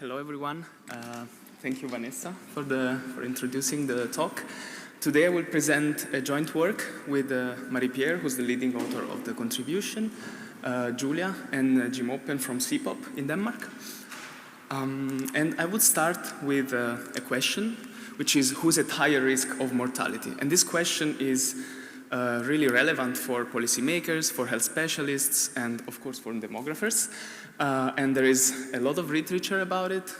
Hello, everyone. Thank you, Vanessa, for introducing the talk. Today, I will present a joint work with Marie-Pierre, who's the leading author of the contribution, Julia, and Jim Oppen from CPOP in Denmark. And I would start with a question, which is, who's at higher risk of mortality? And this question is really relevant for policymakers, for health specialists, and of course for demographers. And there is a lot of literature about it.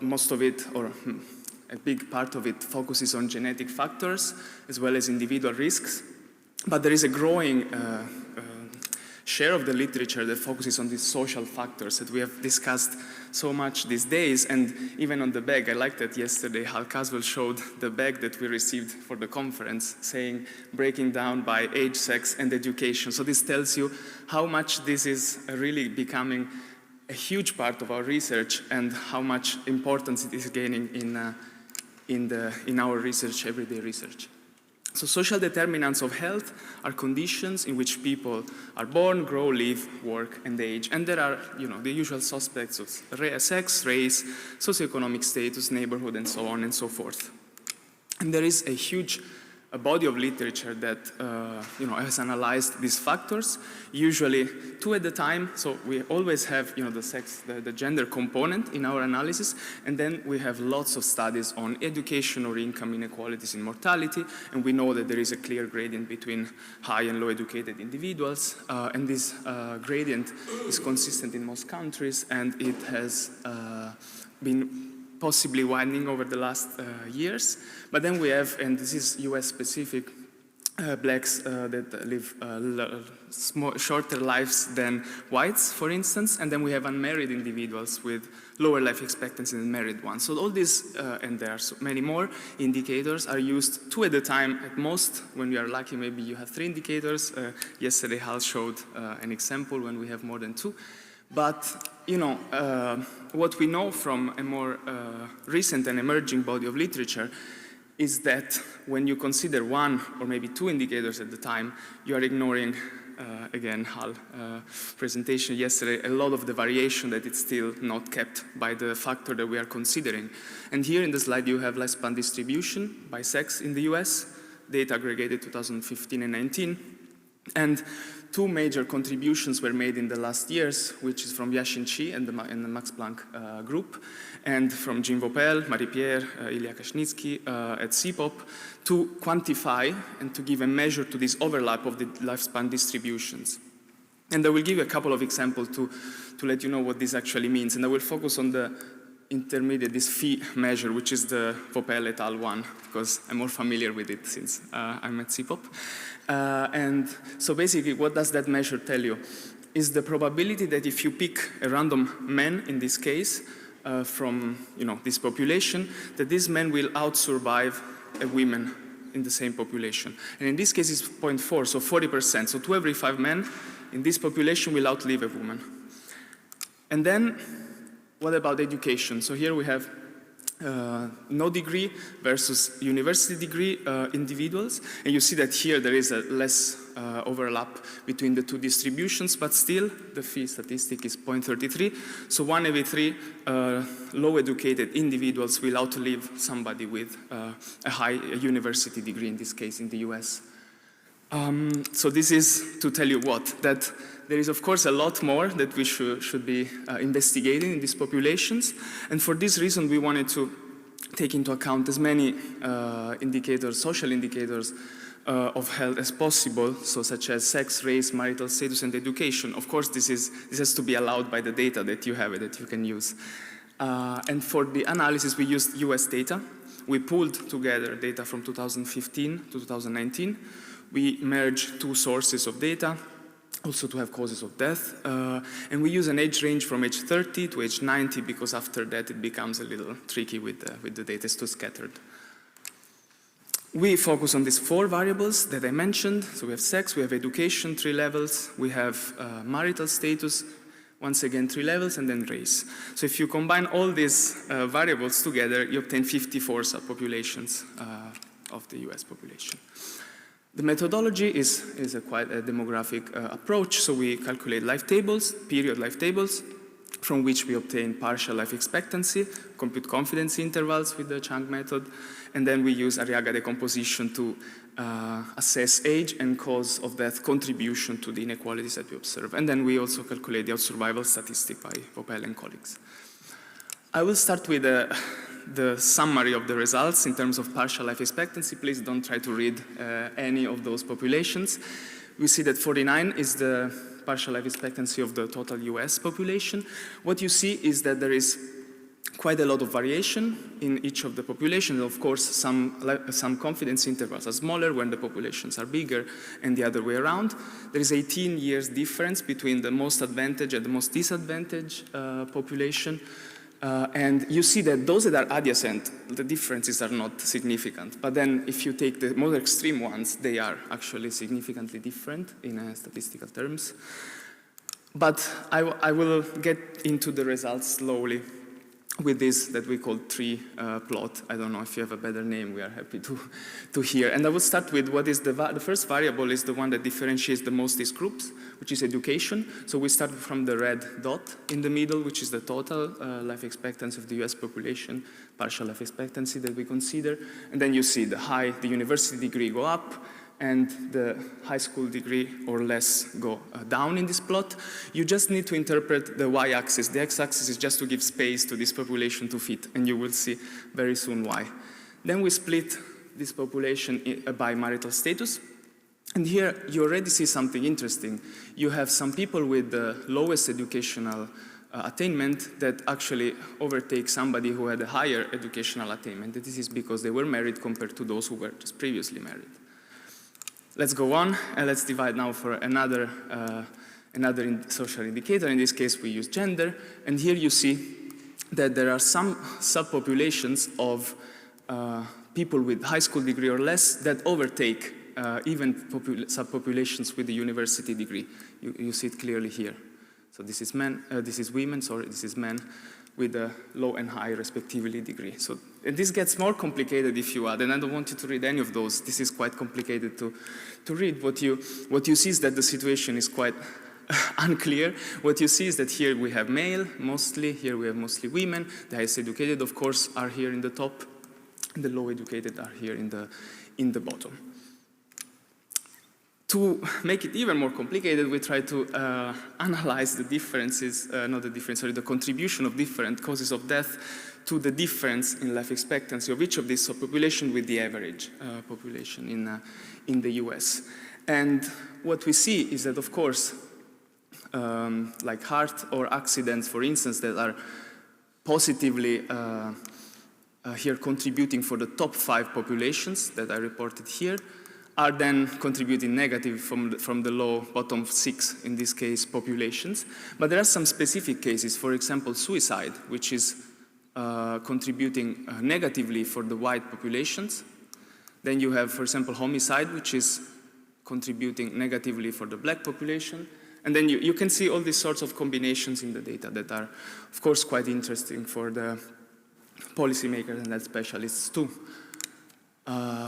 Most of it, or a big part of it, focuses on genetic factors as well as individual risks. But there is a growing share of the literature that focuses on these social factors that we have discussed so much these days. And even on the bag, I liked that yesterday Hal Caswell showed the bag that we received for the conference, saying breaking down by age, sex, and education. So this tells you how much this is really becoming a huge part of our research and how much importance it is gaining in our research, everyday research. So social determinants of health are conditions in which people are born, grow, live, work, and age. And there are, the usual suspects of sex, race, socioeconomic status, neighborhood, and so on and so forth. And there is a huge body of literature that, has analyzed these factors, usually two at a time. So we always have, the sex, the gender component in our analysis, and then we have lots of studies on education or income inequalities in mortality, and we know that there is a clear gradient between high and low educated individuals, and this gradient is consistent in most countries, and it has been possibly widening over the last years. But then we have, and this is US specific, blacks that live shorter lives than whites, for instance, and then we have unmarried individuals with lower life expectancy than married ones. So all these, and there are so many more indicators, are used two at a time at most. When we are lucky, maybe you have 3 indicators. Yesterday, Hal showed an example when we have more than 2. But, what we know from a more recent and emerging body of literature is that when you consider 1 or maybe 2 indicators at the time, you are ignoring, again, Hal presentation yesterday, a lot of the variation that it's still not kept by the factor that we are considering. And here in the slide, you have lifespan distribution by sex in the US, data aggregated 2015 and 19. And 2 major contributions were made in the last years, which is from Yashin Chi and the Max Planck group, and from Jim Vopel, Marie-Pierre, Ilya Kashnitsky at CPOP, to quantify and to give a measure to this overlap of the lifespan distributions. And I will give you a couple of examples to let you know what this actually means. And I will focus on the intermediate, this phi measure, which is the Vopel et al. One, because I'm more familiar with it since I'm at CPOP. And so basically, what does that measure tell you? Is the probability that if you pick a random man, in this case, from this population, that this man will outsurvive a woman in the same population. And in this case, it's 0.4, so 40%. So 2 every 5 men in this population will outlive a woman. And then, what about education? So here we have no degree versus university degree individuals. And you see that here there is a less overlap between the 2 distributions, but still the phi statistic is 0.33. So 1 every 3 low educated individuals will outlive somebody with a high university degree, in this case in the US. So this is to tell you what? That there is, of course, a lot more that we should be investigating in these populations. And for this reason, we wanted to take into account as many indicators, social indicators of health as possible, so such as sex, race, marital status, and education. Of course, this has to be allowed by the data that you have, that you can use. And for the analysis, we used US data. We pulled together data from 2015 to 2019. We merged 2 sources of data, also to have causes of death. And we use an age range from age 30 to age 90, because after that it becomes a little tricky with the data. It's too scattered. We focus on these 4 variables that I mentioned. So we have sex, we have education, 3 levels. We have marital status, once again 3 levels, and then race. So if you combine all these variables together, you obtain 54 subpopulations of the US population. The methodology is quite a demographic approach, so we calculate life tables, period life tables, from which we obtain partial life expectancy, compute confidence intervals with the Chang method, and then we use Arriaga decomposition to assess age and cause of death contribution to the inequalities that we observe. And then we also calculate the out-survival statistic by Popel and colleagues. I will start with the summary of the results in terms of partial life expectancy. Please don't try to read any of those populations. We see that 49 is the partial life expectancy of the total US population. What you see is that there is quite a lot of variation in each of the populations. Of course, some confidence intervals are smaller when the populations are bigger, and the other way around. There is 18 years difference between the most advantaged and the most disadvantaged population. And you see that those that are adjacent, the differences are not significant. But then if you take the more extreme ones, they are actually significantly different in statistical terms. But I will get into the results slowly with this that we call tree plot. I don't know if you have a better name, we are happy to hear. And I will start with what is the first variable is the one that differentiates the most these groups, which is education. So we start from the red dot in the middle, which is the total life expectancy of the US population, partial life expectancy that we consider. And then you see the university degree go up, and the high school degree or less go down in this plot. You just need to interpret the y-axis. The x-axis is just to give space to this population to fit, and you will see very soon why. Then we split this population by marital status. And here you already see something interesting. You have some people with the lowest educational attainment that actually overtake somebody who had a higher educational attainment. This is because they were married compared to those who were just previously married. Let's go on, and let's divide now for another social indicator. In this case, we use gender. And here you see that there are some subpopulations of people with high school degree or less that overtake even subpopulations with the university degree. You see it clearly here. So this is men, this is women, sorry, this is men with a low and high respectively degree. So and this gets more complicated if you add, and I don't want you to read any of those. This is quite complicated to read. What you see is that the situation is quite unclear. What you see is that here we have male mostly, here we have mostly women. The highest educated, of course, are here in the top, and the low educated are here in the bottom. To make it even more complicated, we try to analyze the differences, the contribution of different causes of death to the difference in life expectancy of each of these subpopulations with the average population in the US. And what we see is that, of course, like heart or accidents, for instance, that are positively here contributing for the top 5 populations that I reported here, are then contributing negative from the low bottom 6, in this case, populations. But there are some specific cases, for example, suicide, which is contributing negatively for the white populations. Then you have, for example, homicide, which is contributing negatively for the black population. And then you can see all these sorts of combinations in the data that are, of course, quite interesting for the policymakers and health specialists too.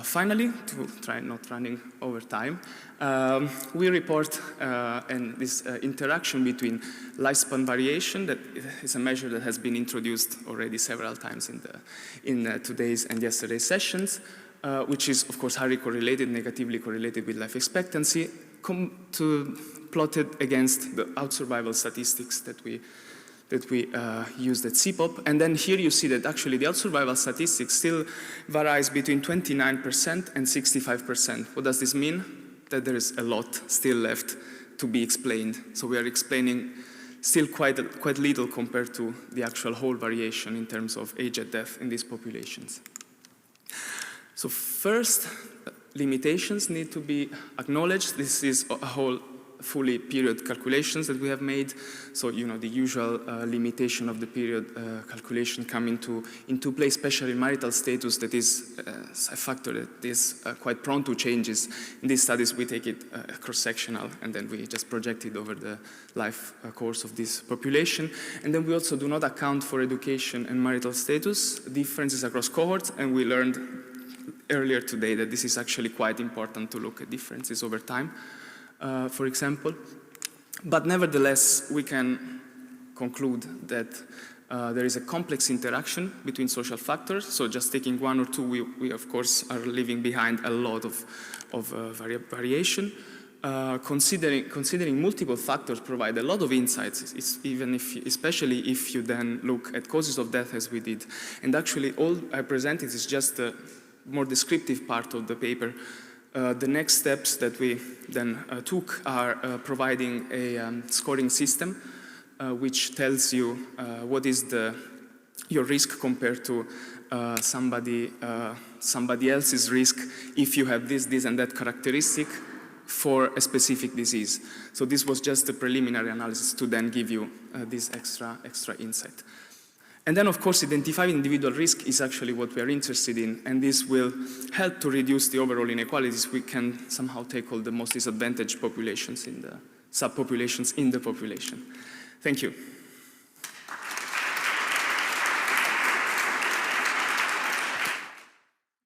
Finally, to try not running over time, we report this interaction between lifespan variation, that is a measure that has been introduced already several times in today's and yesterday's sessions, which is, of course, highly correlated, negatively correlated with life expectancy, plotted against the out-survival statistics that we used at CPOP. And then here you see that actually the out-survival statistics still varies between 29% and 65%. What does this mean? That there is a lot still left to be explained. So we are explaining still quite little compared to the actual whole variation in terms of age at death in these populations. So first, limitations need to be acknowledged. This is a whole fully period calculations that we have made. So, the usual limitation of the period calculation come into play, especially in marital status, that is a factor that is quite prone to changes. In these studies, we take it cross-sectional, and then we just project it over the life course of this population. And then we also do not account for education and marital status differences across cohorts, and we learned earlier today that this is actually quite important to look at differences over time. For example. But nevertheless, we can conclude that there is a complex interaction between social factors. So just taking one or two, we of course are leaving behind a lot of variation. Considering multiple factors provide a lot of insights, especially if you then look at causes of death as we did. And actually all I presented is just the more descriptive part of the paper. The next steps that we then took are providing a scoring system which tells you what is your risk compared to somebody else's risk if you have this and that characteristic for a specific disease. So this was just a preliminary analysis to then give you this extra insight. And then, of course, identifying individual risk is actually what we are interested in, and this will help to reduce the overall inequalities. We can somehow tackle the most disadvantaged populations in the subpopulations in the population. Thank you.